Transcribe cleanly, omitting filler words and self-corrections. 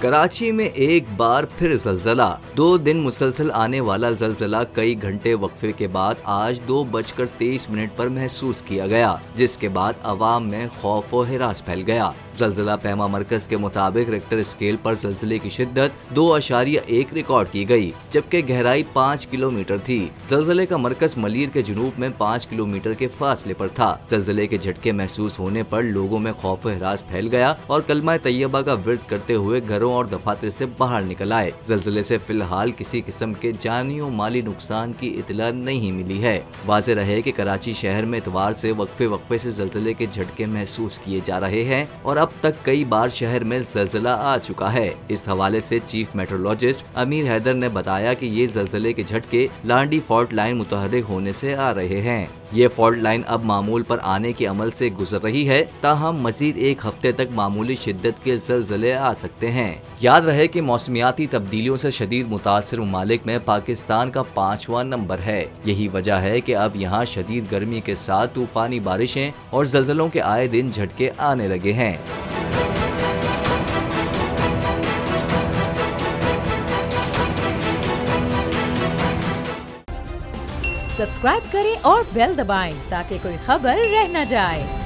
कराची में एक बार फिर जलजला। 2 दिन मुसलसल आने वाला जलजला कई घंटे वक्फे के बाद आज 2:23 पर महसूस किया गया, जिसके बाद अवाम में खौफ और हिरास फैल गया। जलजला पैमा मरकज के मुताबिक रिक्टर स्केल पर जलजले की शिद्दत 2.1 रिकॉर्ड की गई, जबकि गहराई 5 किलोमीटर थी। जलजले का मरकज मलीर के जुनूब में 5 किलोमीटर के फासले पर था। जलजले के झटके महसूस होने पर लोगों में खौफ और हिरास फैल गया और कलमा तैयबा का विर्द करते हुए घरों और दफातर से बाहर निकल आए। जलजले से फिलहाल किसी किस्म के जानी और माली नुकसान की इतला नहीं मिली है। वाज़ेह रहे कि कराची शहर में इतवार से वक्फे से जलजले के झटके महसूस किए जा रहे हैं और अब तक कई बार शहर में जलजला आ चुका है। इस हवाले से चीफ मेट्रोलॉजिस्ट अमीर हैदर ने बताया कि ये जलजले के झटके लांडी फॉल्ट लाइन मुतहर्रिक होने से आ रहे हैं। ये फॉल्ट लाइन अब मामूल पर आने के अमल से गुजर रही है, ताहम मजीद 1 हफ्ते तक मामूली शिद्दत के जलजले आ सकते हैं। याद रहे कि मौसमियाती तब्दीलियों से शदीद मुतासिर ममालिक में पाकिस्तान का 5वां नंबर है। यही वजह है कि अब यहाँ शदीद गर्मी के साथ तूफानी बारिशें और जलजलों के आए दिन झटके आने लगे हैं। सब्सक्राइब करें और बेल दबाएं ताकि कोई खबर रह न जाए।